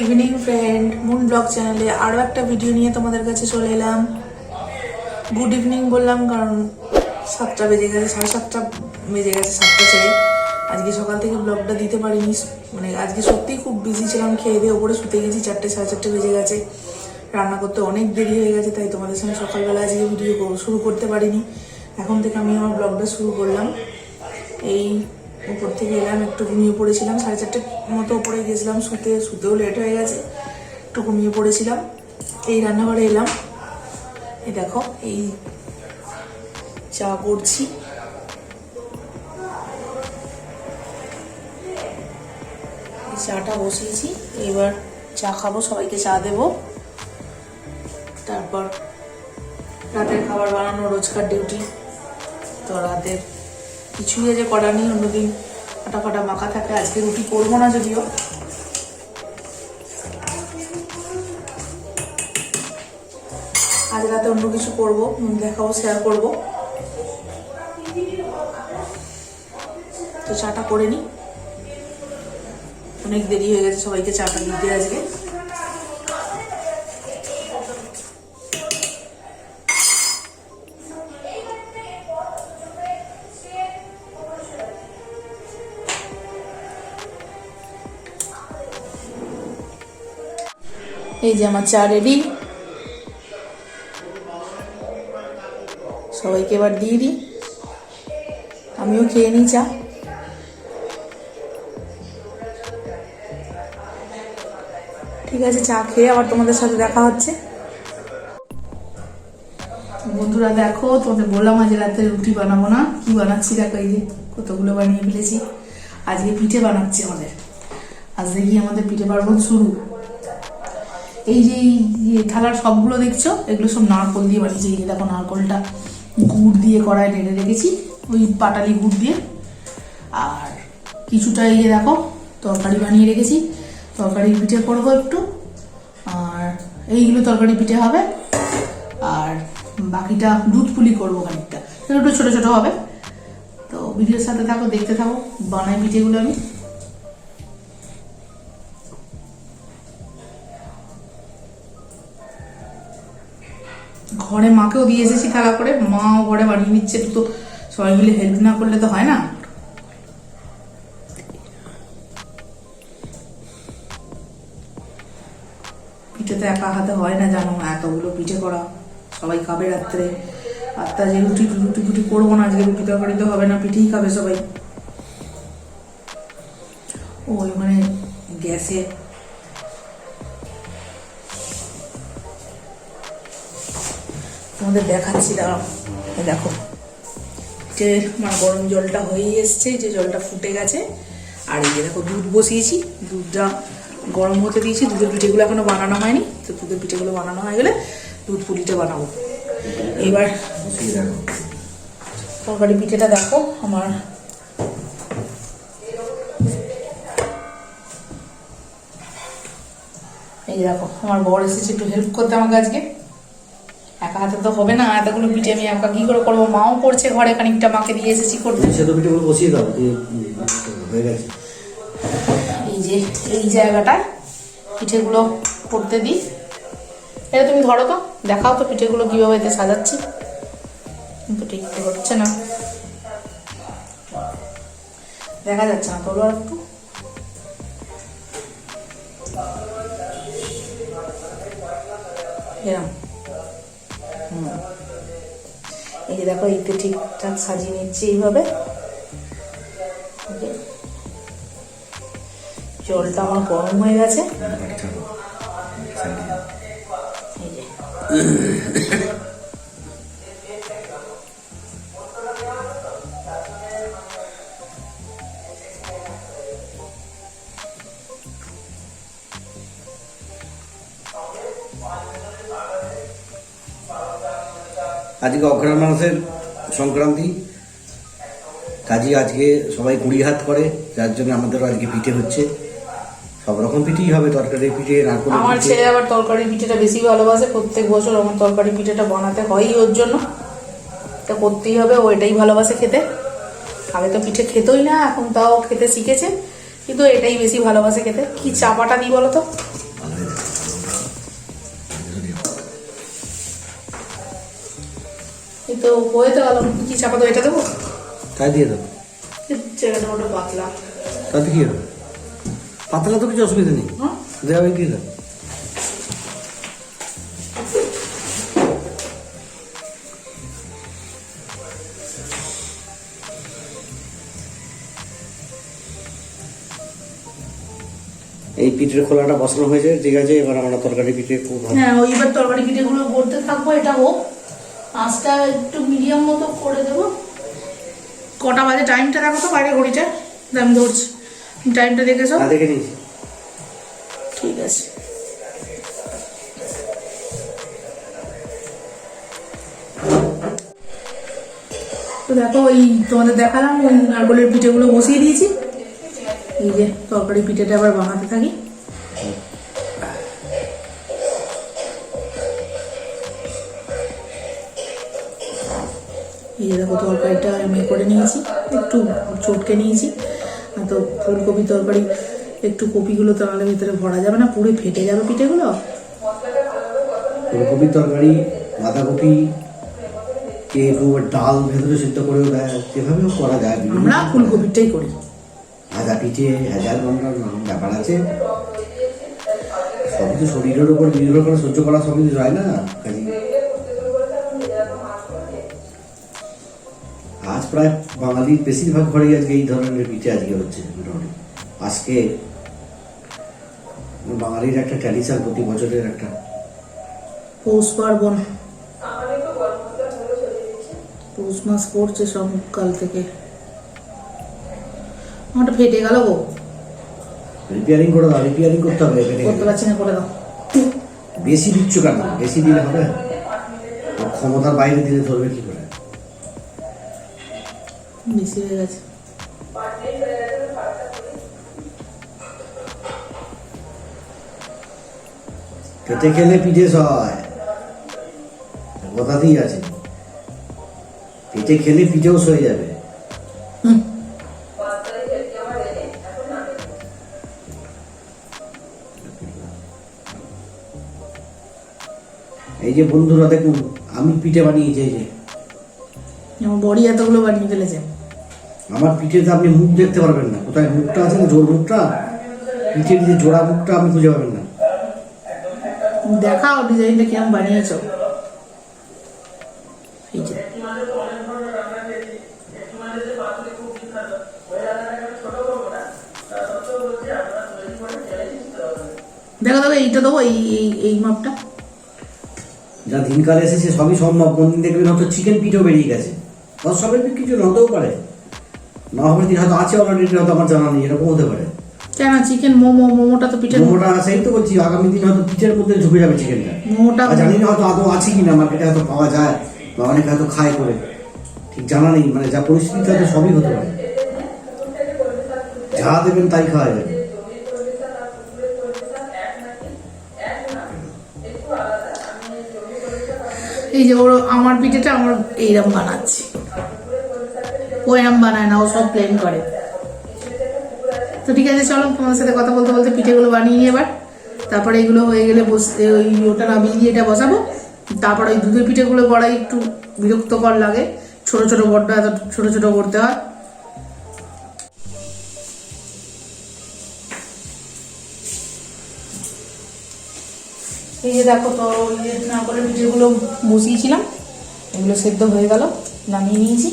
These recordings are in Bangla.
ইভিনিং ফ্রেন্ড, মুন ব্লগ চ্যানেলে আরও একটা ভিডিও নিয়ে তোমাদের কাছে চলে এলাম। গুড ইভিনিং বললাম কারণ 7টা বেজে গেছে, 7:30 বেজে গেছে, 7টা ছেড়ে। আজকে সকাল থেকে ব্লগটা দিতে পারিনি, মানে আজকে সত্যিই খুব বিজি ছিলাম। খেয়ে দিয়ে ওপরে শুতে গেছি, 4টে 4:30 বেজে গেছে। রান্না করতে অনেক দেরি হয়ে গেছে, তাই তোমাদের সঙ্গে সকালবেলা আজকে ভিডিও শুরু করতে পারিনি। এখন থেকে আমি আমার ব্লগটা শুরু করলাম। এই উপর থেকে এলাম, একটু ঘুমিয়ে পড়েছিলাম, 4:30 মতো উপরে গেছিলাম শুতেও লেট হয়ে গেছে, একটু ঘুমিয়ে পড়েছিলাম। এই রান্নাঘরে এলাম, এই দেখো এই চা করছি। চাটা বসিয়েছি, এবার চা খাবো, সবাইকে চা দেবো। তারপর রাতের খাবার বানানো রোজকার ডিউটি, তো রাতের কিছুই যে করার নেই। অন্যদিন ফাটা ফাটা মাখা থাকে, আজকে রুটি করবো না, যদিও আজ রাতে অন্য কিছু করবো, দেখাবো, শেয়ার করবো। তো চাটা করে নি, অনেক দেরি হয়ে গেছে সবাইকে চাটা দিতে আজকে। এই যে আমার চা রেডি, সবাইকে এবার দিয়ে দিই, আমিও খেয়ে নিই চা। ঠিক আছে, চা খেয়ে আবার তোমাদের সাথে দেখা হচ্ছে। বন্ধুরা দেখো, তোমাদের বললাম আজ রাতে রুটি বানাবো না, কি বানাচ্ছি দেখো, এই যে কতগুলো বানিয়ে ফেলেছি। আজকে পিঠে বানাচ্ছি আমাদের, আজ দেখি আমাদের পিঠে পার্বণ শুরু। এই যে থালার সবগুলো দেখছো, এগুলো সব নারকল দিয়ে বানিয়েছি। এই যে দেখো, নারকলটা গুড় দিয়ে কড়ায় ঢেলে রেখেছি, ওই পাটালি গুড় দিয়ে। আর কিছুটা এই যে দেখো তরকারি বানিয়ে রেখেছি, তরকারি পিঠে করবো একটু, আর এইগুলো তরকারি পিঠে হবে। আর বাকিটা দুধ পুলি করবো খানিকটা, একটু ছোটো ছোটো হবে। তো ভিডিওর সাথে থাকো, দেখতে থাকো, বানাই পিঠেগুলো আমি। ঘরে মাকেও দিয়ে এসেছি থালা করে, মাও ঘরে বানিয়ে নিচ্ছে, তো সবাই মিলে হেল্প না করলে তো হয় না। পিঠে তো একা হাতে হয় না, জানো, এতগুলো পিঠে করা, সবাই খাবে রাত্রে। আর তা যে রুটি ফুটি করবো না আজকে, রুটি তরকারি তো হবে না, পিঠেই খাবে সবাই। ওই মানে গ্যাসে তোমাদের দেখাচ্ছি, দাঁড়াও। দেখো পিঠে আমার গরম জলটা হয়ে এসছে, যে জলটা ফুটে গেছে। আর এই যে দেখো দুধ বসিয়েছি, দুধটা গরম হতে দিয়েছি। দুধের পিঠেগুলো এখনো বানানো হয়নি, তো দুধের পিঠেগুলো বানানো হয়ে গেলে দুধ পুলিটা বানাবো। এবার তরকারি পিঠেটা দেখো আমার, এই দেখো আমার বর এসেছে একটু হেল্প করতে আমাকে আজকে। একা হাতে তো হবে না, এতগুলো পিঠে আমি একা কি করে করবো, মাও করছে ঘরে, খানিকটা মাকে দিয়ে এসেছি করতে। এই যে এই জায়গাটায় পিঠেগুলো করতে দিই। এটা তুমি ধরো তো, দেখাও তো পিঠেগুলো কিভাবে এতে সাজাচ্ছি, কিন্তু ঠিক তো হচ্ছে না, দেখা যাচ্ছে না, তোলো আর একটু। এরম এই যে দেখো, এতে ঠিকঠাক সাজিয়ে নিচ্ছি এইভাবে। জলটা আমার গরম হয়ে গেছে, এই যে আজকে অঘ্রাণ মাসের সংক্রান্তি, কাজী আজকে সবাই 20 হাত করে, যার জন্য আমাদেরও আজকে পিঠে হচ্ছে। সব রকম পিঠেই হবে, তরকারি পিঠে, নারকেল। আমার ছেলে আবার তরকারি পিঠেটা বেশি ভালোবাসে, প্রত্যেক বছর আমার তরকারি পিঠেটা বানাতে হয়ই ওর জন্য, এটা করতেই হবে, ও এটাই ভালোবাসে খেতে। আগে তো পিঠে খেতই না, এখন তাও খেতে শিখেছে, কিন্তু এটাই বেশি ভালোবাসে খেতে। কি চাপাটা দিই বলো তো, এই তো হয়ে তো গেল, কি চাপা তো এটা দেবো, তাই দিয়ে দাও, জায়গাটা ওটা পাতলা। তাতে কি হবে, পাতলা তো কিছু অসুবিধা নেই, হ্যাঁ দেওয়া দিয়ে দাও। এই পিঠের খোলাটা বসানো হয়েছে, ঠিক আছে। এবার আমরা তরকারি পিঠে খুব ভালো, হ্যাঁ ওই এবার তরকারি পিঠেগুলো করতে থাকবো, এটা হোক, আঁচটা একটু মিডিয়াম মতো করে দেবো। কটা বাজে টাইমটা দেখো তো, বাইরে ঘড়িটা আমি ধরছি, টাইমটা দেখেছো? দেখে নিয়েছি। ঠিক আছে, তো দেখো ওই তোমাদের দেখালাম ওই নারকলের পিঠেগুলো বসিয়ে দিয়েছি। এই যে তরকারি পিঠেটা আবার বানাতে থাকি। এই যে দেখো তরকারিটা আমি করে নিয়েছি, একটু চটকে নিয়েছি। আর তো ফুলকপি তরকারি, একটু কপিগুলো তো আলার ভিতরে ভরা যাবে না, পুরো ফেটে যাবে পিঠেগুলো। ফুলকপির তরকারি, বাঁধাকপি কে ডাল ভেতরে সিদ্ধ করেও দেয়, যেভাবেও করা যায়। আমরা ফুলকপিটাই করি। ভাজা পিঠে, হাজার ঘন্টার ব্যাপার আছে, সবই তো শরীরের উপর নির্ভর করে, সহ্য করা সবই তো যায় না। কাজে আজ প্রায় বাঙালির বেশিরভাগ ঘরেই আজকে এই ধরনের পিঠে আজকে হচ্ছে। মোটামুটি আজকে বাঙালির একটা ট্র্যাডিশন, প্রতি বছরের একটা পৌষ পার্বণ, পৌষ মাস পড়ছে সকাল থেকে। আমারটা ফেটে গেল গো, রিপেয়ারিং করে দাও, রিপেয়ারিং করতে হবে। করতে পারছি না, করে দাও। বেশি দিচ্ছ কেন, বেশি দিলে হবে, ক্ষমতার বাইরে দিলে ধরবে কি করে। বেশি হয়ে গেছে। পেটে খেলে পিঠে হয়, কথাতেই আছে, পেটে খেলে পিঠেও সয়ে যাবে। এই যে বন্ধুরা দেখুন, আমি পিঠে বানিয়েছি, এই যে আমার বড়ি এতগুলো বানিয়ে ফেলেছে। আমার পিঠেতে আপনি মুখ দেখতে পারবেন না, কোথায় মুখটা আছে না, জোর মুখটা, পিঠের যে জোড়া মুখটা আপনি খুঁজে পাবেন না। দেখাও ডিজাইনটা কিরম বানিয়েছো। এই যে দেখো দেখো, এইটা দেবো, এই এই এই মাপটা। যা দিনকালে এসেছে সবই সম্ভব। কোনদিন দেখবেন হয়তো চিকেন পিঠেও বেরিয়ে গেছে, সবের কিছু হতেও পারে, না হবে দিন হয়তো আছে অলরেডি, হয়তো আমার জানা নেই, এরকম হতে পারে। কেন চিকেন মোমোটা তো পিঠে, মোমোটা সেই তো বলছি, আগামী দিন হয়তো পিঠের মধ্যে ঢুকে যাবে চিকেনটা। মোমোটা জানি না হয়তো আদৌ আছে কিনা, মার্কেটে হয়তো পাওয়া যায় বা অনেকে হয়তো খায় করে, ঠিক জানা নেই। মানে যা পরিস্থিতি হয়তো সবই হতে পারে, যা দেবেন তাই খাওয়া যাবে। এই যে ওর আমার পিঠেটা আমার এইরকম বানাচ্ছি, ও এরম বানায় না, ও সব প্লেন করে। তো ঠিক আছে, চলো তোমাদের সাথে কথা বলতে বলতে পিঠেগুলো বানিয়ে নিই এবার। তারপরে এগুলো হয়ে গেলে বসতে ওই ওটা নামিয়ে দিয়ে এটা বসাবো। তারপরে ওই দুধের পিঠেগুলো করাই একটু বিরক্তকর লাগে, ছোট ছোট বড্ড এত ছোট ছোট করতে হয়। এই যে দেখো, তো ওই যে নারকলের পিঠেগুলো বসিয়েছিলাম, এগুলো সেদ্ধ হয়ে গেল, নামিয়ে নিয়েছি।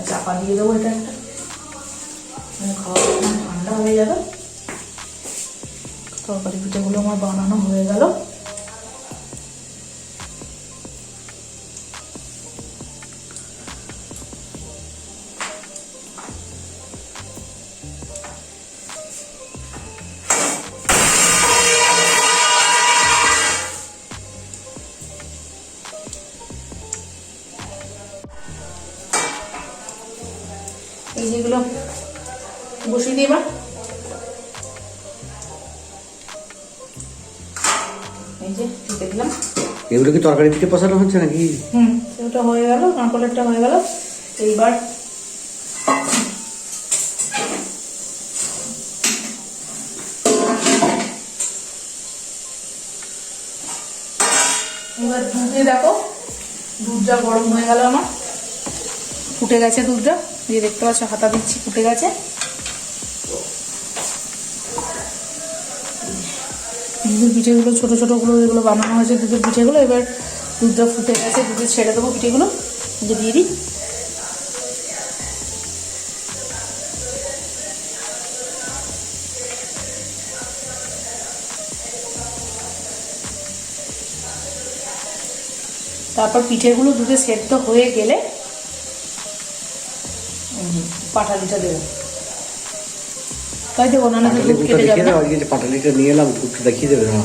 চাপা দিয়ে দেবো, এটা একটা খাওয়া ঠান্ডা হয়ে যাবে। তরকারি পিঠেগুলো আমার বানানো হয়ে গেল। এই যেগুলো বসিয়ে দিই এবার। এই যে ঢেকে দিলাম। এগুলো কি তরকারি পিঠে বসানো হচ্ছে নাকি? সেটা হয়ে গেল, নারকলেরটা হয়ে গেল। এইবার দুধে দেখো দুধটা গরম হয়ে গেল আমার, ফুটে গেছে দুধটা, দিয়ে দেখতে পাচ্ছ হাতা দিচ্ছি, ফুটে গেছে। দুধের পিঠেগুলো ছোটো ছোটোগুলো যেগুলো বানানো হয়েছে দুধের পিঠেগুলো, এবার দুধটা ফুটে গেছে, দুধে ছেড়ে দেবো পিঠেগুলো, দিয়ে দিই। তারপর পিঠেগুলো দুধে সেদ্ধ হয়ে গেলে পাটালিটা দেবো, তাই দেবো, না দুধ কেটে যাবে না। আজকে যে পাটালিটা নিয়ে এলাম একটু দেখিয়ে দেবে না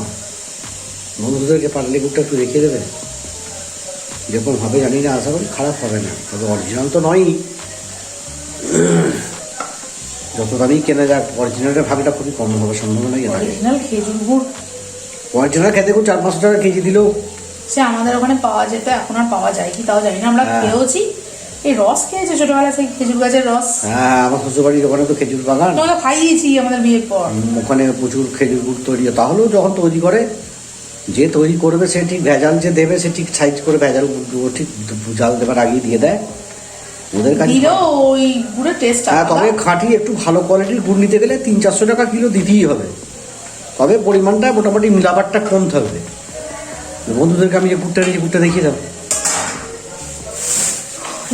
বন্ধুদেরকে, পাটালি গুড়টা একটু দেখিয়ে দেবে, যেরকম হবে জানি না, আশা করি খারাপ হবে না, তবে অরিজিনাল তো নয়ই, যত দামেই কেনা যাক অরিজিনালের ভাগটা খুবই কম হবে সম্ভাবনাই থাকে। অরিজিনাল খেজুর গুড়, অরিজিনাল খেতে খুব 400-500 টাকা কেজি দিলেও, সে আমাদের ওখানে পাওয়া যেত, এখন আর পাওয়া যায় কি তাও জানি না। আমরা খেয়েওছি, এই রস খেয়েছে ছোটবেলা, সেই খেজুর গাছের রস। হ্যাঁ, আমার শ্বশুরবাড়ির ওখানে তো খেজুর বাগান, তোমরা খাইয়েছি আমাদের বিয়ের পর, ওখানে প্রচুর খেজুর গুড় তৈরি হয়। তাহলেও যখন তৈরি করে, যে তৈরি করবে সে ঠিক ভেজাল যে দেবে সে ঠিক সাইজ করে ভেজাল গুড় ঠিক জাল দেবার আগেই দিয়ে দেয় ওদের কাছে। ওই গুড়ের টেস্ট, হ্যাঁ, তবে খাঁটি একটু ভালো কোয়ালিটির গুড় নিতে গেলে 300-400 টাকা কিলো দিতেই হবে, তবে পরিমাণটা মোটামুটি মিলাবারটা কম থাকবে। বন্ধুদেরকে আমি যে গুড়টা নিয়েছি গুড়টা দেখিয়ে দাও।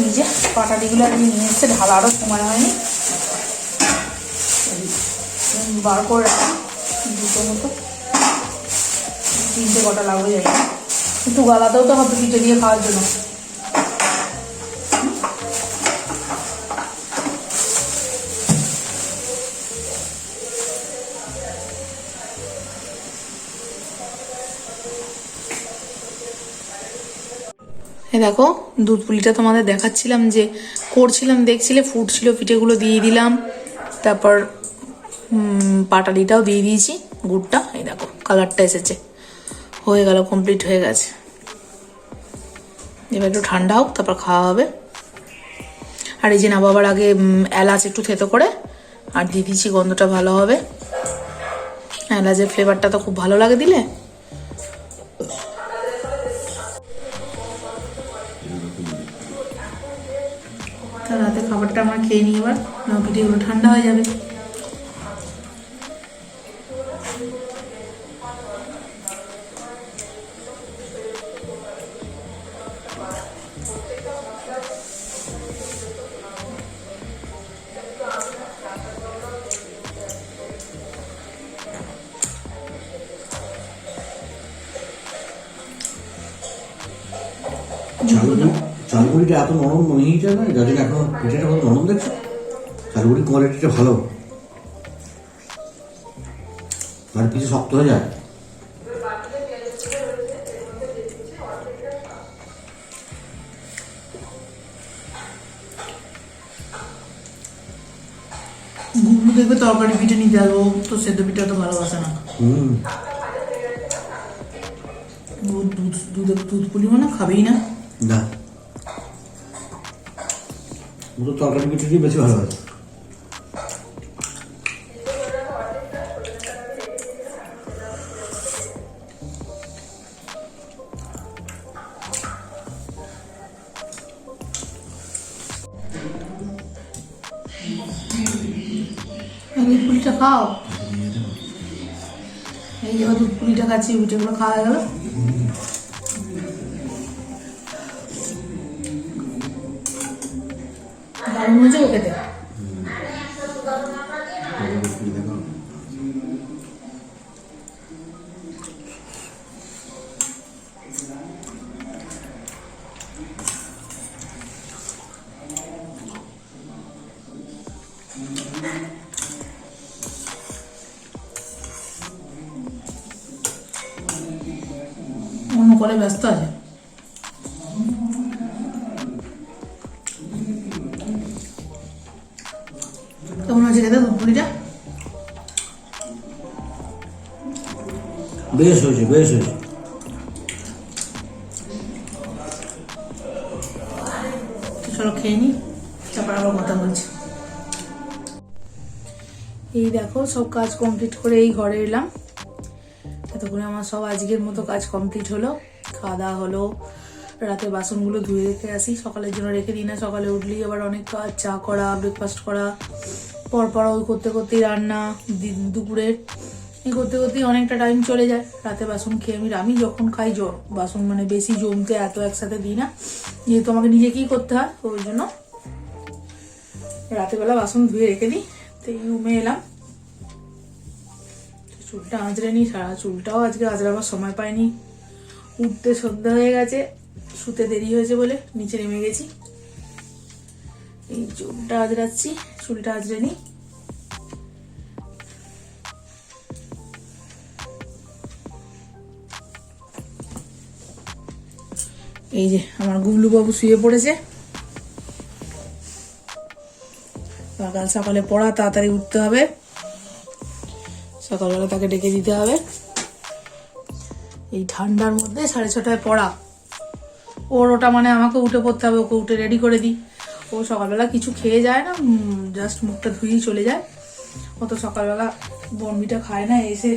এই যে পাটালিগুলো আমি নিয়ে এসে ঢালারও সময় হয়নি, বার করে রাখা দুটো মতো, 3টে কটা লাগবে যাই, একটু গালাতেও তো হবে পিঠে দিয়ে খাওয়ার জন্য। এই দেখো দুধ পুলিটা তোমাদের দেখাচ্ছিলাম যে করছিলাম, দেখছিলে ফুটছিল, পিঠেগুলো দিয়ে দিলাম, তারপর পাটালিটাও দিয়ে দিয়েছি, গুড়টা এই দেখো কালারটা এসেছে, হয়ে গেল, কমপ্লিট হয়ে গেছে। এবার একটু ঠান্ডা হোক তারপর খাওয়া হবে। আর এই যে নামাবার আগে এলাচ একটু থেতো করে আর দিয়ে দিয়েছি, গন্ধটা ভালো হবে, এলাচের ফ্লেভারটা তো খুব ভালো লাগে দিলে। রাতে খাবারটা আমরা খেয়ে নিই, এবার পিঠেগুলো ঠান্ডা হয়ে যাবে। চালগুড়িটা এত নরম মিহিটা নয়, যার জন্য এখন পিঠেটা কত নরম দেখছো, চালগুড়ির কোয়ালিটিটা ভালো, আর পিঠে শক্ত হয়ে যায়। গুগলু দেখবে তরকারি পিঠে নিতে আসবো, তো সেদ্ধ পিঠা তো ভালোবাসে না। দুধ পুলি মানে খাবেই না, না ও তো তরকারি পিঠে দিয়ে বেশি ভালো হয়। দুধ পুলিটা খাও, এই যে দুধ পুলিটা খাচ্ছি, পিঠেগুলো খাওয়া গেল। দারুণ হয়েছে ও খেতে। অন্য করে ব্যস্ত আছে। কেমন হয়েছে খেতে দুধ পুলিটা? বেশ হয়েছে, বেশ হয়েছে। চলো খেয়ে নি, তারপর আবার কথা বলছি। এই দেখো সব কাজ কমপ্লিট করে এই ঘরে এলাম, এতক্ষণে আমার সব আজকের মতো কাজ কমপ্লিট হলো, খাওয়া দাওয়া হলো, রাতে বাসনগুলো ধুয়ে রেখে আসি, সকালের জন্য রেখে দিই না। সকালে উঠলেই আবার অনেক কাজ, চা করা, ব্রেকফাস্ট করা, পরপর ওই করতে করতেই রান্না, দুপুরের এই করতে করতেই অনেকটা টাইম চলে যায়। রাতে বাসন খেয়ে আমি যখন খাই বাসন মানে বেশি জমতে এত একসাথে দিই না, যেহেতু আমাকে নিজেকেই করতে হয়, ওই জন্য রাতেবেলা বাসন ধুয়ে রেখে দিই। তো এই রুমে এলাম, চুলটা আঁচড়ে নিই। সারা চুলটাও আজকে আঁচড়াবার সময় পাইনি, উঠতে সন্ধ্যা হয়ে গেছে, শুতে দেরি হয়েছে বলে নিচে নেমে গেছি। এই চুলটা আঁচড়াচ্ছি, চুলটা আঁচড়ে নিই। এই যে আমার গুবলু বাবু শুয়ে পড়েছে, কাল সকালে পড়া, তাড়াতাড়ি উঠতে হবে, সকালবেলা তাকে ডেকে দিতে হবে। এই ঠান্ডার মধ্যে 6:30টায় পড়া, ওর ওটা মানে আমাকে উঠে পড়তে হবে, ওকে উঠে রেডি করে দিই। ও সকালবেলা কিছু খেয়ে যায় না, জাস্ট মুখটা ধুয়েই চলে যায়। ও তো সকালবেলা বনবিটা খায় না, এসে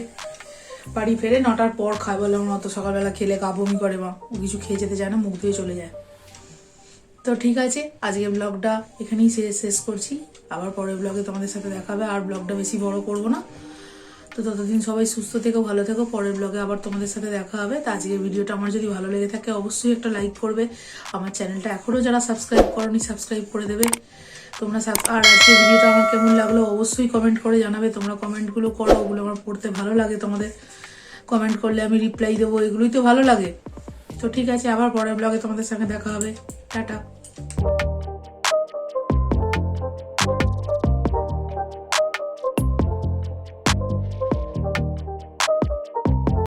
বাড়ি ফেরে 9টার পর খায়, বলে অত সকালবেলা খেলে গা বমি করে মা, ও কিছু খেয়ে যেতে চায় না, মুখ ধুয়ে চলে যায়। তো ঠিক আছে, আজকে ব্লগটা এখানেই শেষ করছি। আবার পরের ব্লগে তোমাদের সাথে দেখা হবে, আর ব্লগটা বেশি বড় করবো না। তো ততদিন সবাই সুস্থ থেকো, ভালো থেকো। পরের ব্লগে আবার তোমাদের সাথে দেখা হবে। তো আজকের ভিডিওটা আমার যদি ভালো লেগে থাকে অবশ্যই একটা লাইক করবে। আমার চ্যানেলটা এখনও যারা সাবস্ক্রাইব করোনি সাবস্ক্রাইব করে দেবে তোমরা। আর আজকের ভিডিওটা আমার কেমন লাগলো অবশ্যই কমেন্ট করে জানাবে। তোমরা কমেন্টগুলো করো, ওগুলো আমার পড়তে ভালো লাগে। তোমাদের কমেন্ট করলে আমি রিপ্লাই দেবো, এগুলোই তো ভালো লাগে। তো ঠিক আছে, আবার পরের ব্লগে তোমাদের সঙ্গে দেখা হবে। টাটা।